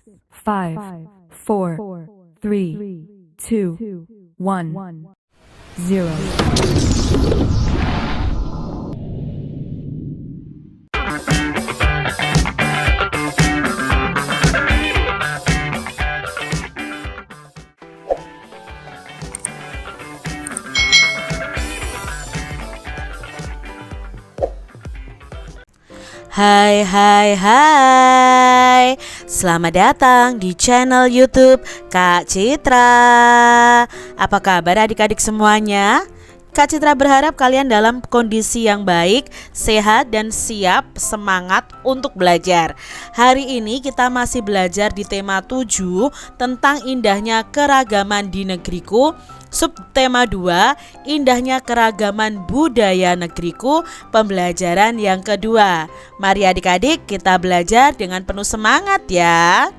5, 4, 3, 2, 1, 0. Hai hai hai, selamat datang di channel YouTube Kak Citra. Apa kabar adik-adik semuanya? Kak Citra berharap kalian dalam kondisi yang baik, sehat dan siap semangat untuk belajar. Hari ini kita masih belajar di tema 7 tentang indahnya keragaman di negeriku. Subtema 2, indahnya keragaman budaya negeriku, pembelajaran yang kedua. Mari adik-adik kita belajar dengan penuh semangat ya.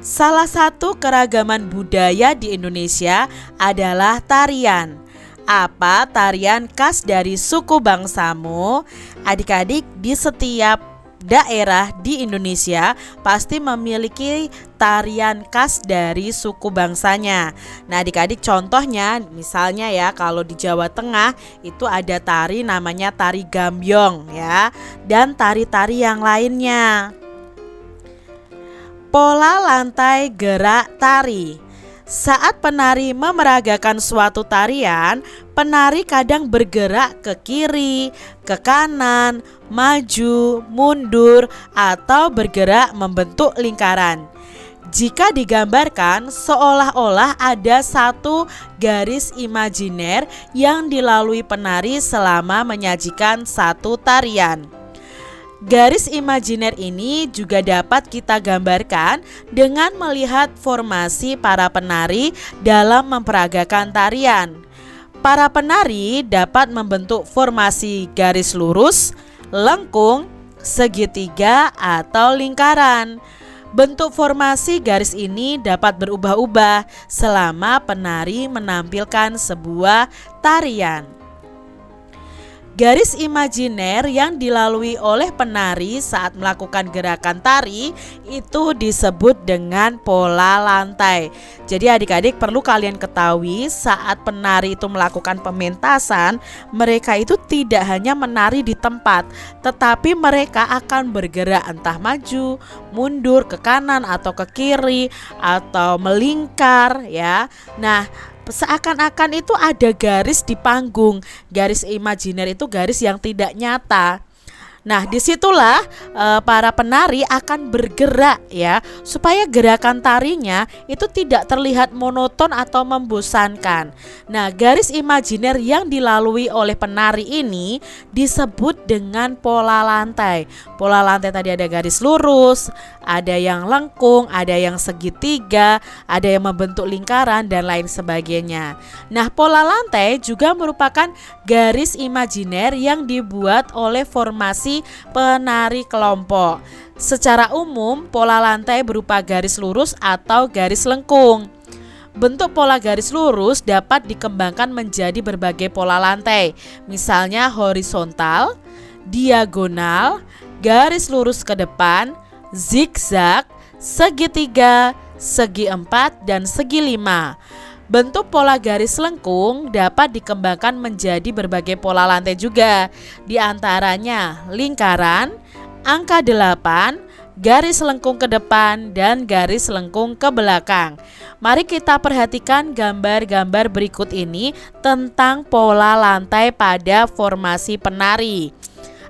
Salah satu keragaman budaya di Indonesia adalah tarian. Apa tarian khas dari suku bangsamu? Adik-adik, di setiap daerah di Indonesia pasti memiliki tarian khas dari suku bangsanya. Nah adik-adik, contohnya misalnya ya, kalau di Jawa Tengah itu ada tari namanya tari gambyong ya, dan tari-tari yang lainnya. Pola lantai gerak tari. Saat penari memeragakan suatu tarian, penari kadang bergerak ke kiri, ke kanan, maju, mundur, atau bergerak membentuk lingkaran. Jika digambarkan, seolah-olah ada satu garis imajiner yang dilalui penari selama menyajikan satu tarian. Garis imajiner ini juga dapat kita gambarkan dengan melihat formasi para penari dalam memperagakan tarian. Para penari dapat membentuk formasi garis lurus, lengkung, segitiga, atau lingkaran. Bentuk formasi garis ini dapat berubah-ubah selama penari menampilkan sebuah tarian. Garis imajiner yang dilalui oleh penari saat melakukan gerakan tari itu disebut dengan pola lantai. Jadi adik-adik perlu kalian ketahui, saat penari itu melakukan pementasan, mereka itu tidak hanya menari di tempat, tetapi mereka akan bergerak entah maju, mundur, ke kanan atau ke kiri, atau melingkar ya. Nah, seakan-akan itu ada garis di panggung. Garis imajiner itu garis yang tidak nyata. Nah disitulah para penari akan bergerak ya, supaya gerakan tarinya itu tidak terlihat monoton atau membosankan. Nah garis imajiner yang dilalui oleh penari ini disebut dengan pola lantai. Pola lantai tadi ada garis lurus, ada yang lengkung, ada yang segitiga, ada yang membentuk lingkaran dan lain sebagainya. Nah pola lantai juga merupakan garis imajiner yang dibuat oleh formasi penari kelompok. Secara umum, pola lantai berupa garis lurus atau garis lengkung. Bentuk pola garis lurus dapat dikembangkan menjadi berbagai pola lantai, misalnya horizontal, diagonal, garis lurus ke depan, zigzag, segitiga, segi empat, dan segi lima. Bentuk pola garis lengkung dapat dikembangkan menjadi berbagai pola lantai juga, di antaranya lingkaran, angka 8, garis lengkung ke depan, dan garis lengkung ke belakang. Mari kita perhatikan gambar-gambar berikut ini tentang pola lantai pada formasi penari.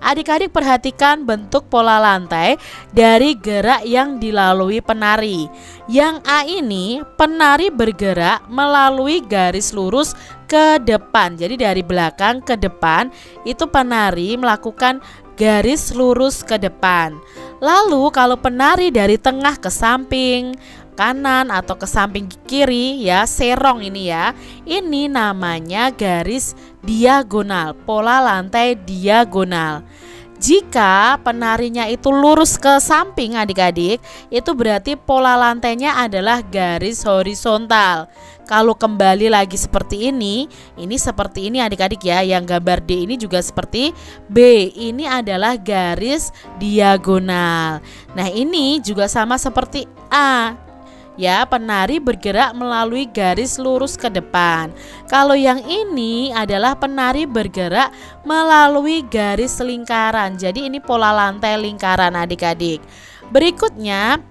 Adik-adik perhatikan bentuk pola lantai dari gerak yang dilalui penari. Yang A ini penari bergerak melalui garis lurus ke depan. Jadi dari belakang ke depan itu penari melakukan garis lurus ke depan. Lalu kalau penari dari tengah ke samping, kanan atau ke samping kiri ya, serong ini ya, ini namanya garis diagonal, pola lantai diagonal. Jika penarinya itu lurus ke samping adik-adik, itu berarti pola lantainya adalah garis horizontal. Kalau kembali lagi seperti ini seperti ini adik-adik ya. Yang gambar D ini juga seperti B. Ini adalah garis diagonal. Nah, ini juga sama seperti A. Ya, penari bergerak melalui garis lurus ke depan. Kalau yang ini adalah penari bergerak melalui garis lingkaran. Jadi ini pola lantai lingkaran adik-adik. Berikutnya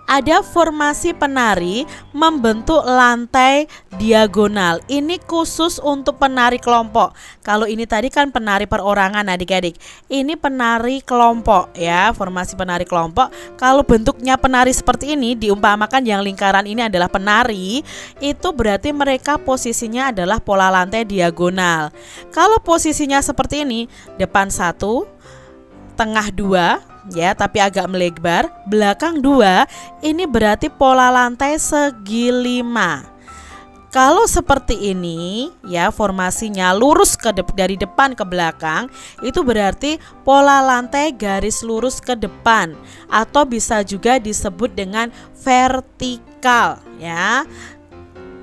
ada formasi penari membentuk lantai diagonal. Ini khusus untuk penari kelompok. Kalau ini tadi kan penari perorangan adik-adik. Ini penari kelompok ya, formasi penari kelompok. Kalau bentuknya penari seperti ini, diumpamakan yang lingkaran ini adalah penari, itu berarti mereka posisinya adalah pola lantai diagonal. Kalau posisinya seperti ini, depan 1, tengah 2 ya, tapi agak melebar, belakang 2, ini berarti pola lantai segi 5. Kalau seperti ini ya, formasinya lurus dari depan ke belakang, itu berarti pola lantai garis lurus ke depan, atau bisa juga disebut dengan vertikal ya.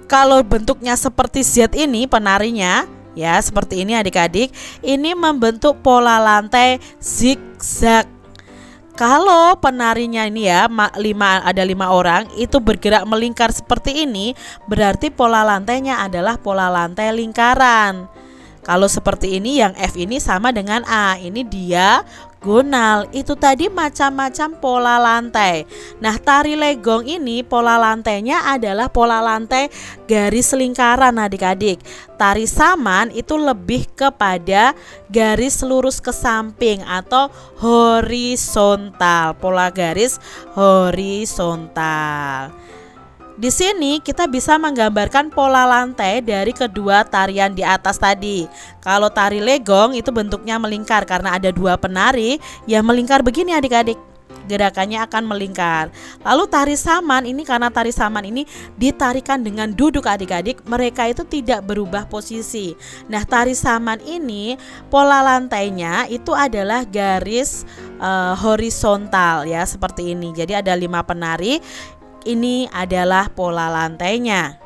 Kalau bentuknya seperti Z ini penarinya ya, seperti ini adik-adik, ini membentuk pola lantai zigzag. Kalau penarinya ini ya, ada 5 orang itu bergerak melingkar seperti ini, berarti pola lantainya adalah pola lantai lingkaran. Kalau seperti ini, yang F ini sama dengan A, ini diagonal. Itu tadi macam-macam pola lantai. Nah, tari legong ini pola lantainya adalah pola lantai garis lingkaran adik-adik. Tari saman itu lebih kepada garis lurus ke samping atau horizontal, pola garis horizontal. Di sini kita bisa menggambarkan pola lantai dari kedua tarian di atas tadi. Kalau tari legong itu bentuknya melingkar karena ada 2 penari yang melingkar begini adik-adik. Gerakannya akan melingkar. Lalu tari saman ini, karena tari saman ini ditarikan dengan duduk adik-adik, mereka itu tidak berubah posisi. Nah, tari saman ini pola lantainya itu adalah garis horizontal ya, seperti ini. Jadi ada 5 penari. Ini adalah pola lantainya.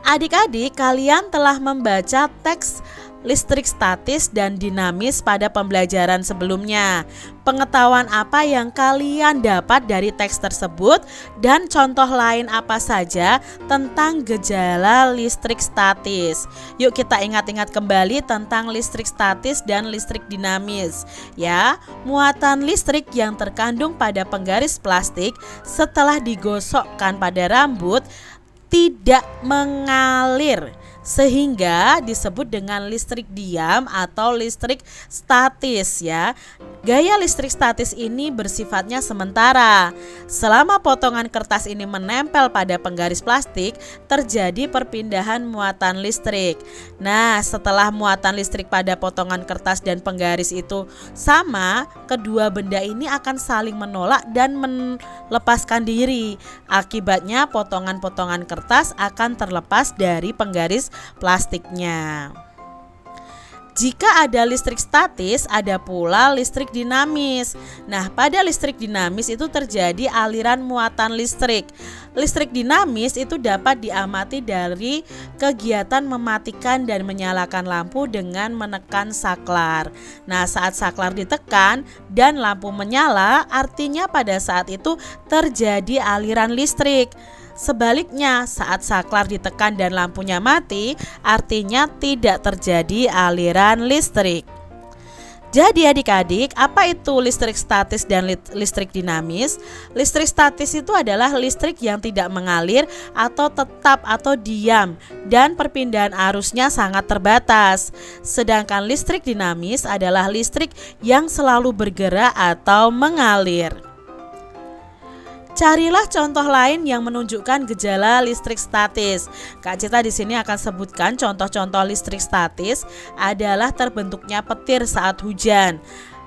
Adik-adik, kalian telah membaca teks listrik statis dan dinamis pada pembelajaran sebelumnya. Pengetahuan apa yang kalian dapat dari teks tersebut dan contoh lain apa saja tentang gejala listrik statis? Yuk kita ingat-ingat kembali tentang listrik statis dan listrik dinamis. Ya, muatan listrik yang terkandung pada penggaris plastik setelah digosokkan pada rambut tidak mengalir, sehingga disebut dengan listrik diam atau listrik statis ya. Gaya listrik statis ini bersifatnya sementara. Selama potongan kertas ini menempel pada penggaris plastik, terjadi perpindahan muatan listrik. Nah, setelah muatan listrik pada potongan kertas dan penggaris itu sama, kedua benda ini akan saling menolak dan melepaskan diri. Akibatnya potongan-potongan kertas akan terlepas dari penggaris plastiknya. Jika ada listrik statis, ada pula listrik dinamis. Nah, pada listrik dinamis itu terjadi aliran muatan listrik. Listrik dinamis itu dapat diamati dari kegiatan mematikan dan menyalakan lampu dengan menekan saklar. Nah, saat saklar ditekan dan lampu menyala, artinya pada saat itu terjadi aliran listrik. Sebaliknya, saat saklar ditekan dan lampunya mati, artinya tidak terjadi aliran listrik. Jadi adik-adik, apa itu listrik statis dan listrik dinamis? Listrik statis itu adalah listrik yang tidak mengalir atau tetap atau diam dan perpindahan arusnya sangat terbatas. Sedangkan listrik dinamis adalah listrik yang selalu bergerak atau mengalir. Carilah contoh lain yang menunjukkan gejala listrik statis. Kak Cita di sini akan sebutkan contoh-contoh listrik statis adalah terbentuknya petir saat hujan,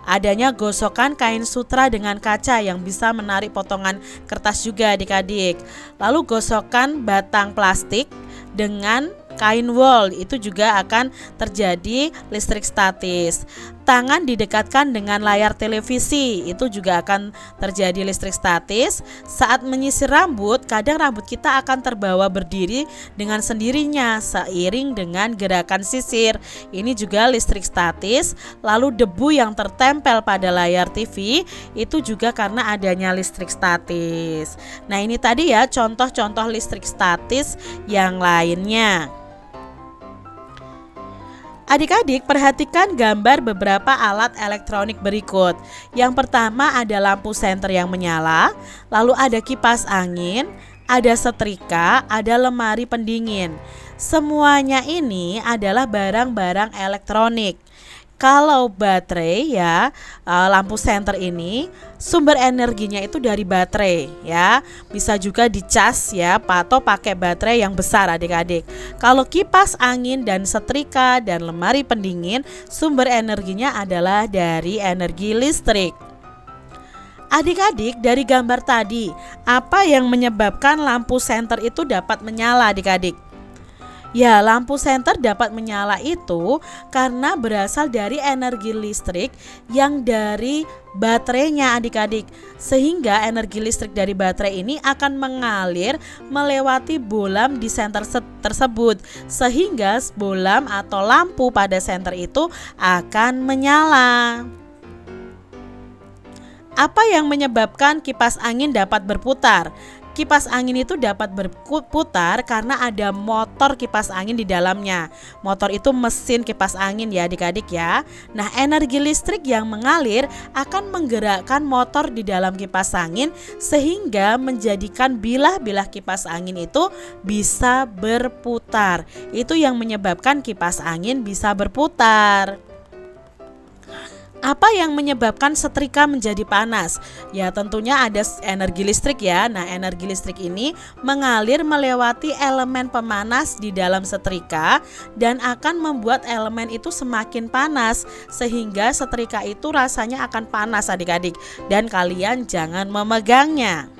adanya gosokan kain sutra dengan kaca yang bisa menarik potongan kertas juga adik-adik, lalu gosokan batang plastik dengan kain wol, itu juga akan terjadi listrik statis. Tangan didekatkan dengan layar televisi, itu juga akan terjadi listrik statis. Saat menyisir rambut, kadang rambut kita akan terbawa berdiri dengan sendirinya seiring dengan gerakan sisir, ini juga listrik statis. Lalu debu yang tertempel pada layar TV, itu juga karena adanya listrik statis. Nah, ini tadi ya contoh-contoh listrik statis yang lainnya. Adik-adik, perhatikan gambar beberapa alat elektronik berikut. Yang pertama ada lampu senter yang menyala, lalu ada kipas angin, ada setrika, ada lemari pendingin. Semuanya ini adalah barang-barang elektronik. Kalau baterai ya, lampu senter ini sumber energinya itu dari baterai ya. Bisa juga dicas ya, atau pakai baterai yang besar adik-adik. Kalau kipas angin dan setrika dan lemari pendingin, sumber energinya adalah dari energi listrik. Adik-adik, dari gambar tadi, apa yang menyebabkan lampu senter itu dapat menyala adik-adik? Ya, lampu senter dapat menyala itu karena berasal dari energi listrik yang dari baterainya adik-adik. Sehingga energi listrik dari baterai ini akan mengalir melewati bohlam di senter tersebut. Sehingga bohlam atau lampu pada senter itu akan menyala. Apa yang menyebabkan kipas angin dapat berputar? Kipas angin itu dapat berputar karena ada motor kipas angin di dalamnya. Motor itu mesin kipas angin ya adik-adik ya. Nah, energi listrik yang mengalir akan menggerakkan motor di dalam kipas angin sehingga menjadikan bilah-bilah kipas angin itu bisa berputar. Itu yang menyebabkan kipas angin bisa berputar. Apa yang menyebabkan setrika menjadi panas? Ya, tentunya ada energi listrik ya. Nah, energi listrik ini mengalir melewati elemen pemanas di dalam setrika dan akan membuat elemen itu semakin panas sehingga setrika itu rasanya akan panas adik-adik, dan kalian jangan memegangnya.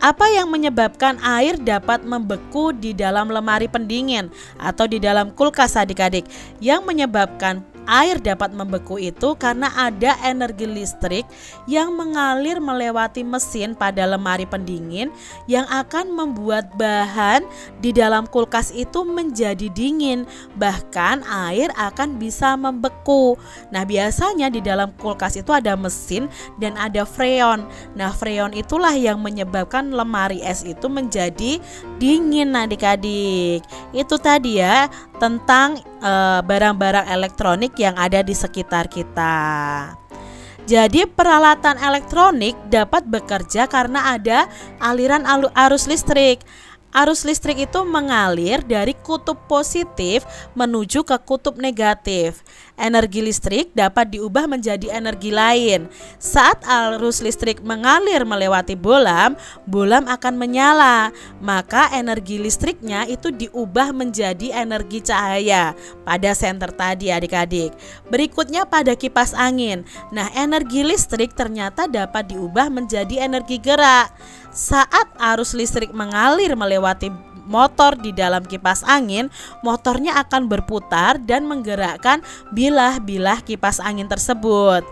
Apa yang menyebabkan air dapat membeku di dalam lemari pendingin atau di dalam kulkas adik-adik? Yang menyebabkan air dapat membeku itu karena ada energi listrik yang mengalir melewati mesin pada lemari pendingin yang akan membuat bahan di dalam kulkas itu menjadi dingin, bahkan air akan bisa membeku. Nah, biasanya di dalam kulkas itu ada mesin dan ada freon. Nah, freon itulah yang menyebabkan lemari es itu menjadi dingin adik-adik. Itu tadi ya tentang barang-barang elektronik yang ada di sekitar kita. Jadi peralatan elektronik dapat bekerja karena ada aliran arus listrik. Arus listrik itu mengalir dari kutub positif menuju ke kutub negatif. Energi listrik dapat diubah menjadi energi lain. Saat arus listrik mengalir melewati bohlam, bohlam akan menyala. Maka energi listriknya itu diubah menjadi energi cahaya pada senter tadi adik-adik. Berikutnya pada kipas angin. Nah, energi listrik ternyata dapat diubah menjadi energi gerak. Saat arus listrik mengalir melewati motor di dalam kipas angin, motornya akan berputar dan menggerakkan bilah-bilah kipas angin tersebut.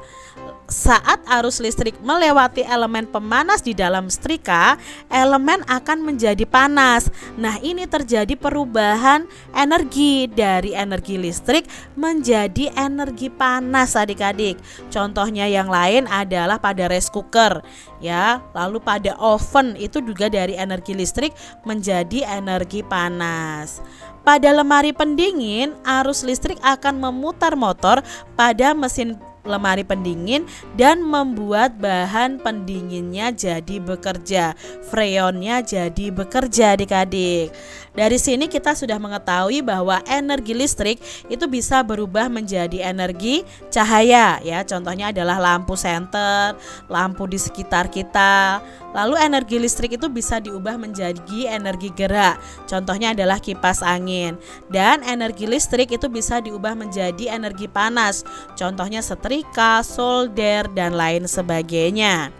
Saat arus listrik melewati elemen pemanas di dalam setrika, elemen akan menjadi panas. Nah, ini terjadi perubahan energi dari energi listrik menjadi energi panas adik-adik. Contohnya yang lain adalah pada rice cooker ya, lalu pada oven itu juga dari energi listrik menjadi energi panas. Pada lemari pendingin, arus listrik akan memutar motor pada mesin lemari pendingin dan membuat bahan pendinginnya jadi bekerja, freonnya jadi bekerja adik-adik. Dari sini kita sudah mengetahui bahwa energi listrik itu bisa berubah menjadi energi cahaya ya. Contohnya adalah lampu senter, lampu di sekitar kita. Lalu energi listrik itu bisa diubah menjadi energi gerak. Contohnya adalah kipas angin. Dan energi listrik itu bisa diubah menjadi energi panas. Contohnya setrika, solder, dan lain sebagainya.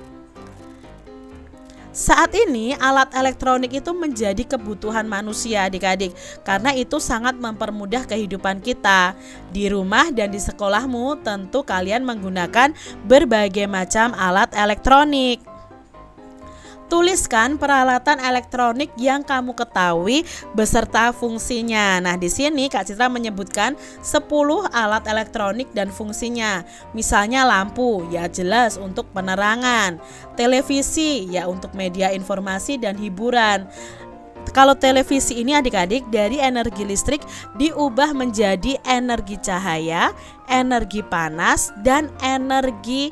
Saat ini alat elektronik itu menjadi kebutuhan manusia adik-adik, karena itu sangat mempermudah kehidupan kita. Di rumah dan di sekolahmu tentu kalian menggunakan berbagai macam alat elektronik. Tuliskan peralatan elektronik yang kamu ketahui beserta fungsinya. Nah, di sini Kak Citra menyebutkan 10 alat elektronik dan fungsinya. Misalnya lampu, ya jelas untuk penerangan. Televisi, ya untuk media informasi dan hiburan. Kalau televisi ini adik-adik dari energi listrik diubah menjadi energi cahaya, energi panas, dan energi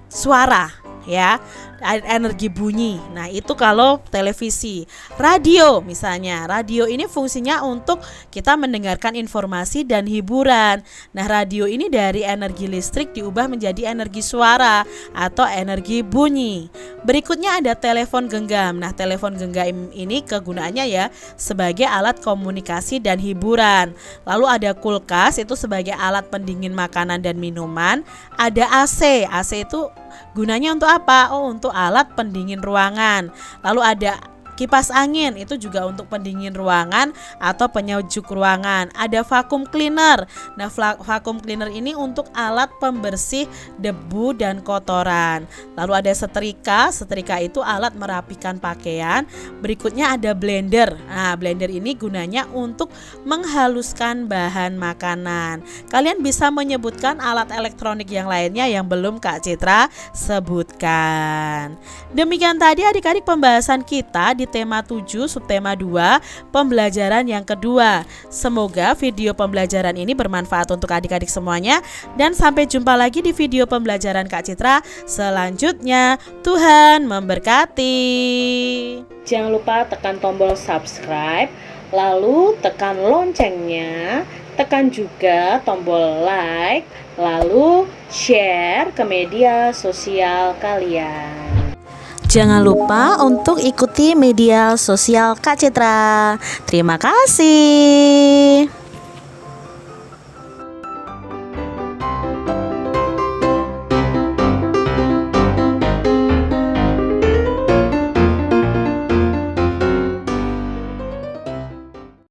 suara, ya, energi bunyi. Nah, itu kalau televisi. Radio misalnya, radio ini fungsinya untuk kita mendengarkan informasi dan hiburan. Nah, radio ini dari energi listrik diubah menjadi energi suara atau energi bunyi. Berikutnya ada telepon genggam. Nah, telepon genggam ini kegunaannya ya sebagai alat komunikasi dan hiburan. Lalu ada kulkas, itu sebagai alat pendingin makanan dan minuman. Ada AC. AC itu gunanya untuk apa? Oh, untuk alat pendingin ruangan. Lalu ada kipas angin, itu juga untuk pendingin ruangan atau penyejuk ruangan. Ada vacuum cleaner. Nah, vacuum cleaner ini untuk alat pembersih debu dan kotoran. Lalu ada setrika. Setrika itu alat merapikan pakaian. Berikutnya ada blender. Nah, blender ini gunanya untuk menghaluskan bahan makanan. Kalian bisa menyebutkan alat elektronik yang lainnya yang belum Kak Citra sebutkan. Demikian tadi adik-adik pembahasan kita di tema 7 subtema 2 pembelajaran yang kedua. Semoga video pembelajaran ini bermanfaat untuk adik-adik semuanya, dan sampai jumpa lagi di video pembelajaran Kak Citra selanjutnya. Tuhan memberkati. Jangan lupa tekan tombol subscribe, lalu tekan loncengnya, tekan juga tombol like, lalu share ke media sosial kalian. Jangan lupa untuk ikuti media sosial Kak Citra. Terima kasih.